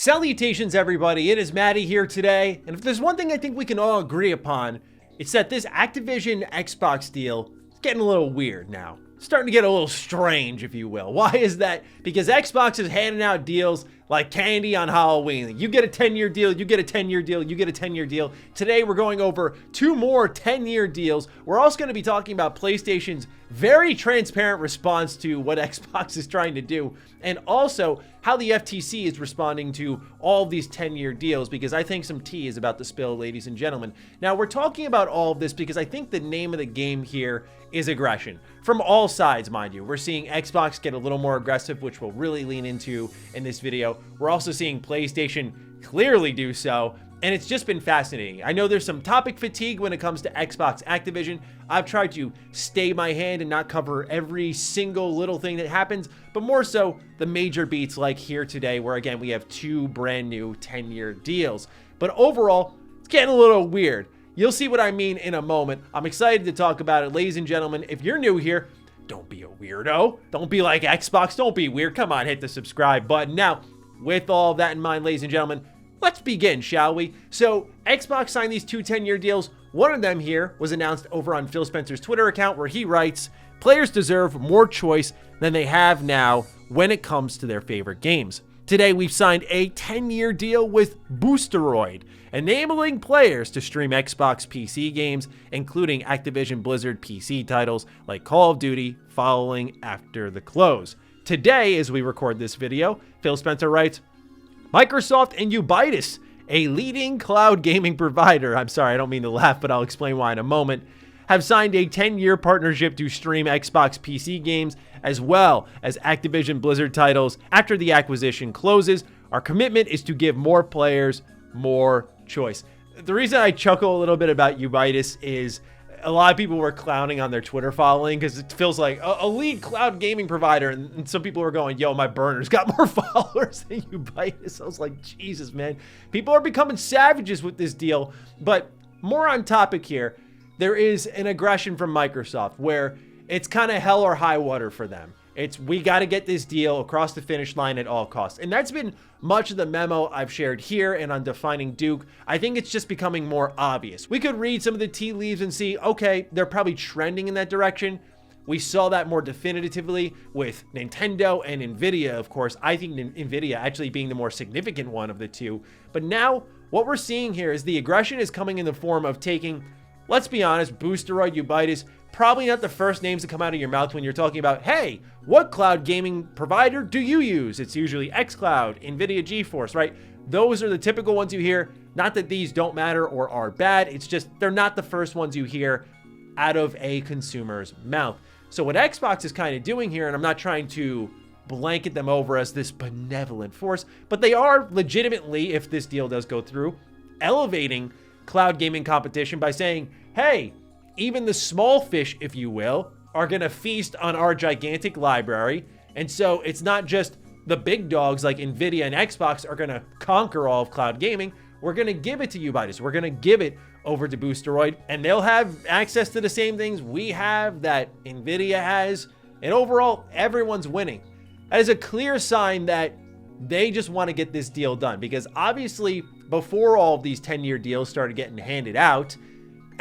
Salutations, everybody. It is Matty here today, and if there's one thing I think we can all agree upon, it's that this Activision Xbox deal is getting a little weird now. Starting to get a little strange, if you will. Why is that? Because Xbox is handing out deals like candy on Halloween. You get a 10-year deal, you get a 10-year deal, you get a 10-year deal. Today, we're going over 2 more 10-year deals. We're also going to be talking about PlayStation's very transparent response to what Xbox is trying to do, and also how the FTC is responding to all of these 10-year deals, because I think some tea is about to spill, ladies and gentlemen. Now, we're talking about all of this because I think the name of the game here is aggression. From all sides, mind you. We're seeing Xbox get a little more aggressive, which we'll really lean into in this video. We're also seeing PlayStation clearly do so, and it's just been fascinating. I know there's some topic fatigue when it comes to Xbox Activision. I've tried to stay my hand and not cover every single little thing that happens, but more so the major beats like here today, where again, we have 2 brand new 10-year deals. But overall, it's getting a little weird. You'll see what I mean in a moment. I'm excited to talk about it. Ladies and gentlemen, if you're new here, don't be a weirdo. Don't be like Xbox. Don't be weird. Come on, hit the subscribe button. Now, with all that in mind, ladies and gentlemen, let's begin, shall we? So, Xbox signed these 2 10-year deals. One of them here was announced over on Phil Spencer's Twitter account, where he writes, "Players deserve more choice than they have now when it comes to their favorite games. Today, we've signed a 10-year deal with Boosteroid, enabling players to stream Xbox PC games, including Activision Blizzard PC titles like Call of Duty, following after the close." Today, as we record this video, Phil Spencer writes, "Microsoft and Ubitus, a leading cloud gaming provider," I'm sorry, I don't mean to laugh, but I'll explain why in a moment, "have signed a 10-year partnership to stream Xbox PC games as well as Activision Blizzard titles after the acquisition closes. Our commitment is to give more players more choice." The reason I chuckle a little bit about Ubitus is a lot of people were clowning on their Twitter following because it feels like a lead cloud gaming provider, and some people were going, "Yo, my burner's got more followers than Ubitus." I was like, Jesus, man. People are becoming savages with this deal. But more on topic here, there is an aggression from Microsoft where it's kind of hell or high water for them. It's, we got to get this deal across the finish line at all costs. And that's been much of the memo I've shared here and on Defining Duke. I think it's just becoming more obvious. We could read some of the tea leaves and see, okay, they're probably trending in that direction. We saw that more definitively with Nintendo and Nvidia, of course. I think Nvidia actually being the more significant one of the two. But now what we're seeing here is the aggression is coming in the form of taking, let's be honest, Boosteroid, Ubitus, probably not the first names to come out of your mouth when you're talking about, hey, what cloud gaming provider do you use? It's usually xCloud, Nvidia GeForce, right? Those are the typical ones you hear. Not that these don't matter or are bad. It's just they're not the first ones you hear out of a consumer's mouth. So what Xbox is kind of doing here, and I'm not trying to blanket them over as this benevolent force, but they are legitimately, if this deal does go through, elevating cloud gaming competition by saying, hey, even the small fish, if you will, are going to feast on our gigantic library. And so it's not just the big dogs like Nvidia and Xbox are going to conquer all of cloud gaming. We're going to give it to Ubitus. We're going to give it over to Boosteroid, and they'll have access to the same things we have that Nvidia has. And overall, everyone's winning. That is a clear sign that they just want to get this deal done, because obviously before all of these 10-year deals started getting handed out,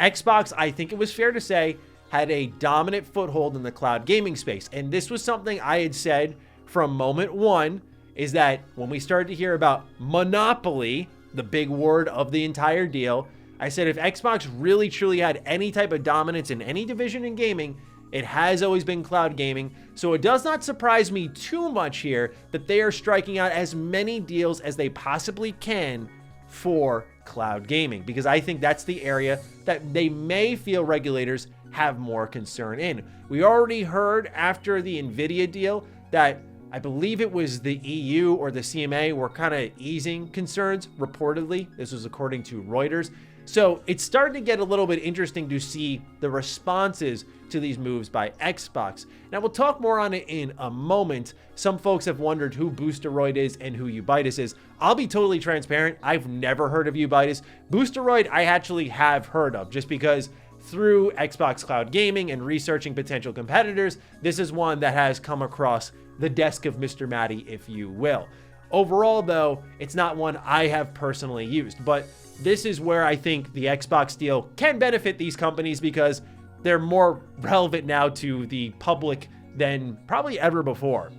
Xbox, I think it was fair to say, had a dominant foothold in the cloud gaming space. And this was something I had said from moment one, is that when we started to hear about monopoly, the big word of the entire deal, I said if Xbox really truly had any type of dominance in any division in gaming, it has always been cloud gaming. So it does not surprise me too much here that they are striking out as many deals as they possibly can for cloud gaming, because I think that's the area that they may feel regulators have more concern in. We already heard after the Nvidia deal that I believe it was the EU or the CMA were kind of easing concerns, reportedly. This was according to Reuters. So it's starting to get a little bit interesting to see the responses to these moves by Xbox. Now, we'll talk more on it in a moment. Some folks have wondered who Boosteroid is and who Ubitus is. I'll be totally transparent. I've never heard of Ubitus. Boosteroid, I actually have heard of, just because through Xbox Cloud Gaming and researching potential competitors, this is one that has come across the desk of Mr. Matty, if you will. Overall, though, it's not one I have personally used, but this is where I think the Xbox deal can benefit these companies because they're more relevant now to the public than probably ever before.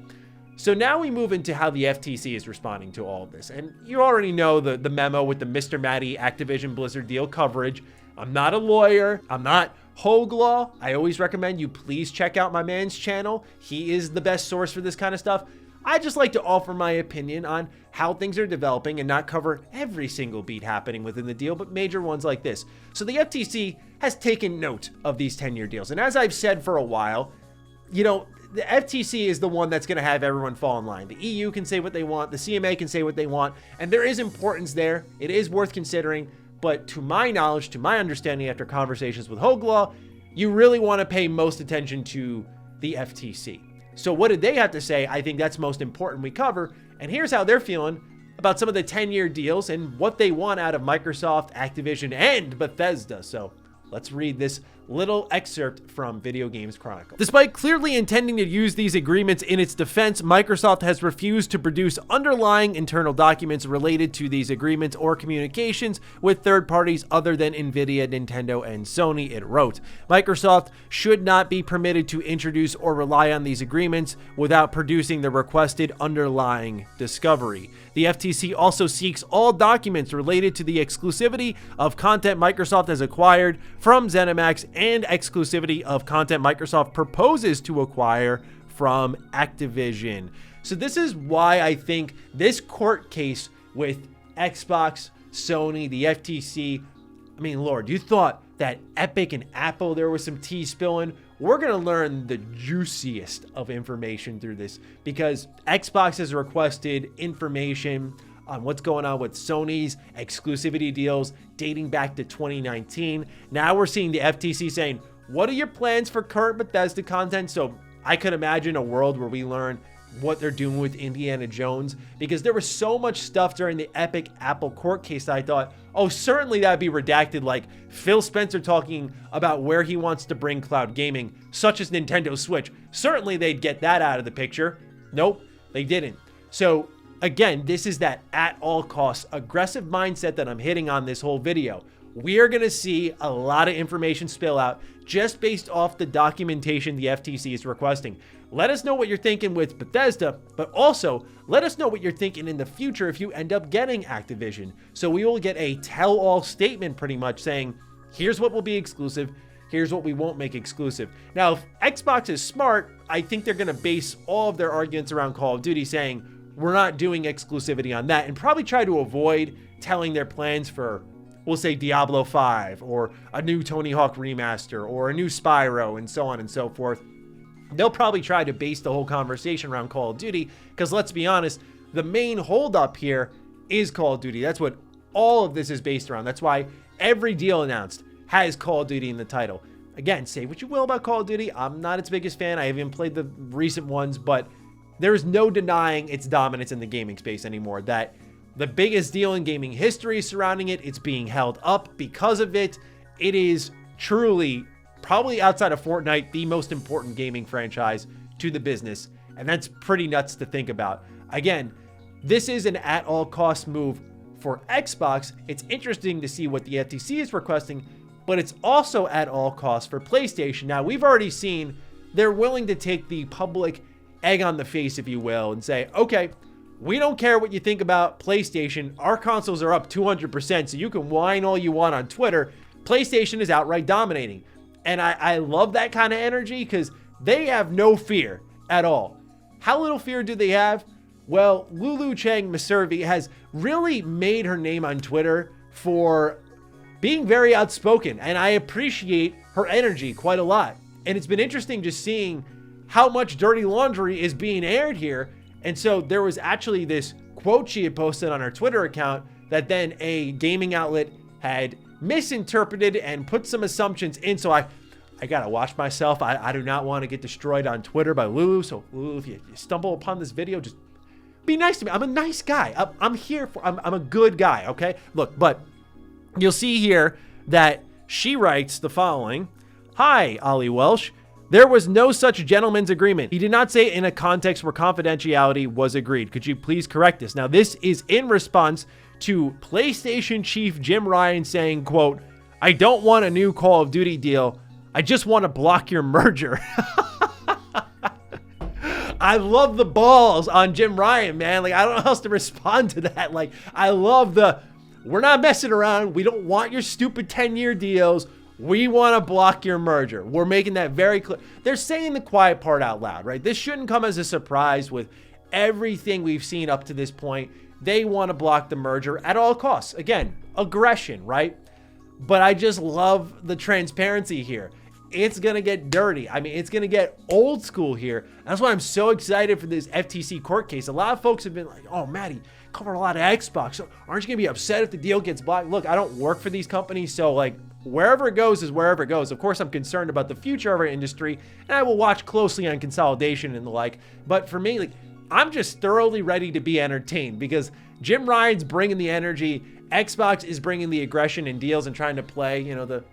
So now we move into how the FTC is responding to all of this. And you already know the memo with the Mr. Matty Activision Blizzard deal coverage. I'm not a lawyer. I'm not Hogue Law. I always recommend you please check out my man's channel. He is the best source for this kind of stuff. I just like to offer my opinion on how things are developing and not cover every single beat happening within the deal, but major ones like this. So the FTC has taken note of these 10-year deals. And as I've said for a while, you know, the FTC is the one that's going to have everyone fall in line. The EU can say what they want. The CMA can say what they want. And there is importance there. It is worth considering. But to my knowledge, to my understanding after conversations with Hogue Law, you really want to pay most attention to the FTC. So what did they have to say? I think that's most important we cover. And here's how they're feeling about some of the 10-year deals and what they want out of Microsoft, Activision, and Bethesda. So let's read this little excerpt from Video Games Chronicle. Despite clearly intending to use these agreements in its defense, Microsoft has refused to produce underlying internal documents related to these agreements or communications with third parties other than Nvidia, Nintendo, and Sony, it wrote. Microsoft should not be permitted to introduce or rely on these agreements without producing the requested underlying discovery. The FTC also seeks all documents related to the exclusivity of content Microsoft has acquired from ZeniMax and exclusivity of content Microsoft proposes to acquire from Activision. So this is why I think this court case with Xbox, Sony, the FTC, I mean, Lord, you thought that Epic and Apple, there was some tea spilling. We're going to learn the juiciest of information through this because Xbox has requested information on what's going on with Sony's exclusivity deals dating back to 2019. Now we're seeing the FTC saying, what are your plans for current Bethesda content? So I could imagine a world where we learn what they're doing with Indiana Jones, because there was so much stuff during the Epic Apple court case that I thought, oh, certainly that'd be redacted, like Phil Spencer talking about where he wants to bring cloud gaming, such as Nintendo Switch. Certainly they'd get that out of the picture. Nope, they didn't. So again, this is that at all costs aggressive mindset that I'm hitting on this whole video. We are going to see a lot of information spill out just based off the documentation the FTC is requesting. Let us know what you're thinking with Bethesda, but also let us know what you're thinking in the future if you end up getting Activision. So we will get a tell-all statement pretty much saying, here's what will be exclusive, here's what we won't make exclusive. Now, if Xbox is smart, I think they're going to base all of their arguments around Call of Duty saying, we're not doing exclusivity on that, and probably try to avoid telling their plans for, we'll say, Diablo 5 or a new Tony Hawk remaster or a new Spyro and so on and so forth. They'll probably try to base the whole conversation around Call of Duty because let's be honest, the main holdup here is Call of Duty. That's what all of this is based around. That's why every deal announced has Call of Duty in the title. Again, say what you will about Call of Duty. I'm not its biggest fan. I haven't played the recent ones, but there is no denying its dominance in the gaming space anymore. That the biggest deal in gaming history surrounding it, it's being held up because of it. It is truly, probably outside of Fortnite, the most important gaming franchise to the business. And that's pretty nuts to think about. Again, this is an at-all-cost move for Xbox. It's interesting to see what the FTC is requesting, but it's also at all costs for PlayStation. Now, we've already seen they're willing to take the public egg on the face, if you will, and say, okay, we don't care what you think about PlayStation. Our consoles are up 200%, so you can whine all you want on Twitter. PlayStation is outright dominating. And I love that kind of energy because they have no fear at all. How little fear do they have? Well, Lulu Chang Maservi has really made her name on Twitter for being very outspoken, and I appreciate her energy quite a lot. And it's been interesting just seeing how much dirty laundry is being aired here. And so there was actually this quote she had posted on her Twitter account that then a gaming outlet had misinterpreted and put some assumptions in. So I gotta watch myself. I do not want to get destroyed on Twitter by Lulu. So Lulu, if you stumble upon this video, just be nice to me. I'm a nice guy. I'm here for, I'm a good guy, okay? Look, but you'll see here that she writes the following. Hi, Ollie Welsh. There was no such gentleman's agreement. He did not say it in a context where confidentiality was agreed. Could you please correct this? Now, this is in response to PlayStation chief Jim Ryan saying, quote, "I don't want a new Call of Duty deal. I just want to block your merger." I love the balls on Jim Ryan, man. Like, I don't know how else to respond to that. Like, I love we're not messing around. We don't want your stupid 10-year deals. We want to block your merger. We're making that very clear. They're saying the quiet part out loud, right? This shouldn't come as a surprise with everything we've seen up to this point. They want to block the merger at all costs. Again, aggression, right? But I just love the transparency here. It's going to get dirty. I mean, it's going to get old school here. That's why I'm so excited for this FTC court case. A lot of folks have been like, "Oh, Matty, covered a lot of Xbox. So aren't you going to be upset if the deal gets blocked?" Look, I don't work for these companies, so like wherever it goes is wherever it goes. Of course, I'm concerned about the future of our industry, and I will watch closely on consolidation and the like. But for me, like, I'm just thoroughly ready to be entertained because Jim Ryan's bringing the energy. Xbox is bringing the aggression and deals and trying to play,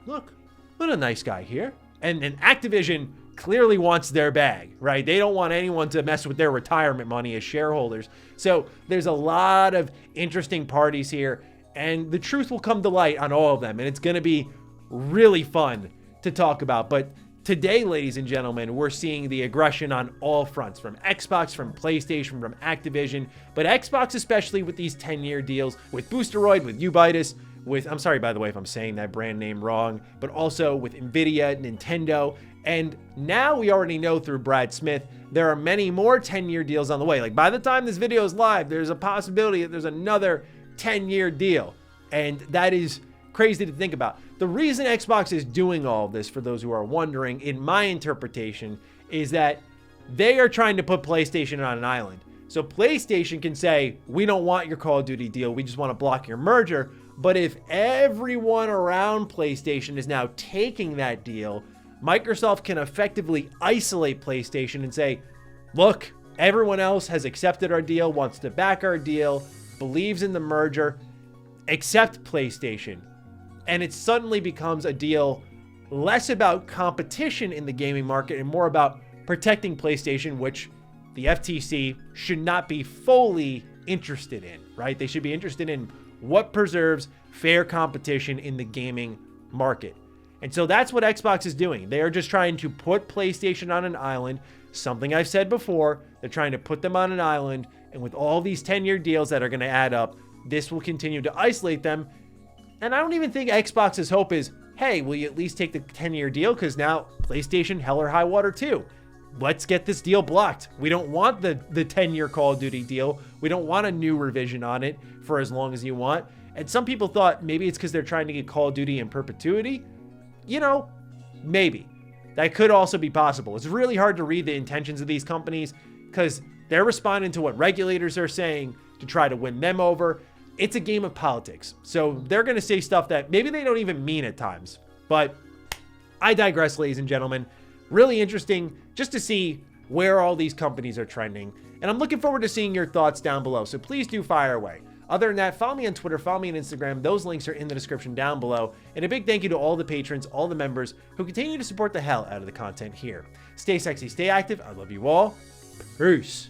look, what a nice guy here. And Activision clearly wants their bag, right? They don't want anyone to mess with their retirement money as shareholders. So there's a lot of interesting parties here, and the truth will come to light on all of them, and it's going to be really fun to talk about. But today, ladies and gentlemen, we're seeing the aggression on all fronts, from Xbox, from PlayStation, from Activision, but Xbox especially with these 10-year deals with Boosteroid, with Ubitus, I'm sorry, by the way, if I'm saying that brand name wrong, but also with Nvidia, Nintendo, and now we already know through Brad Smith, there are many more 10-year deals on the way. Like, by the time this video is live, there's a possibility that there's another 10-year deal, and that is crazy to think about. The reason Xbox is doing all of this, for those who are wondering, in my interpretation, is that they are trying to put PlayStation on an island. So PlayStation can say, "We don't want your Call of Duty deal, we just want to block your merger." But if everyone around PlayStation is now taking that deal, Microsoft can effectively isolate PlayStation and say, "Look, everyone else has accepted our deal, wants to back our deal, believes in the merger, except PlayStation." And it suddenly becomes a deal less about competition in the gaming market and more about protecting PlayStation, which the FTC should not be fully interested in, right? They should be interested in what preserves fair competition in the gaming market. And so that's what Xbox is doing. They are just trying to put PlayStation on an island, something I've said before. They're trying to put them on an island, and with all these 10-year deals that are going to add up, this will continue to isolate them. And I don't even think Xbox's hope is, "Hey, will you at least take the 10-year deal? Because now PlayStation, hell or high water too. Let's get this deal blocked. We don't want the 10-year Call of Duty deal. We don't want a new revision on it for as long as you want." And some people thought maybe it's because they're trying to get Call of Duty in perpetuity. Maybe. That could also be possible. It's really hard to read the intentions of these companies because they're responding to what regulators are saying to try to win them over. It's a game of politics. So they're going to say stuff that maybe they don't even mean at times. But I digress, ladies and gentlemen. Really interesting just to see where all these companies are trending. And I'm looking forward to seeing your thoughts down below. So please do fire away. Other than that, follow me on Twitter, follow me on Instagram. Those links are in the description down below. And a big thank you to all the patrons, all the members who continue to support the hell out of the content here. Stay sexy, stay active. I love you all. Peace.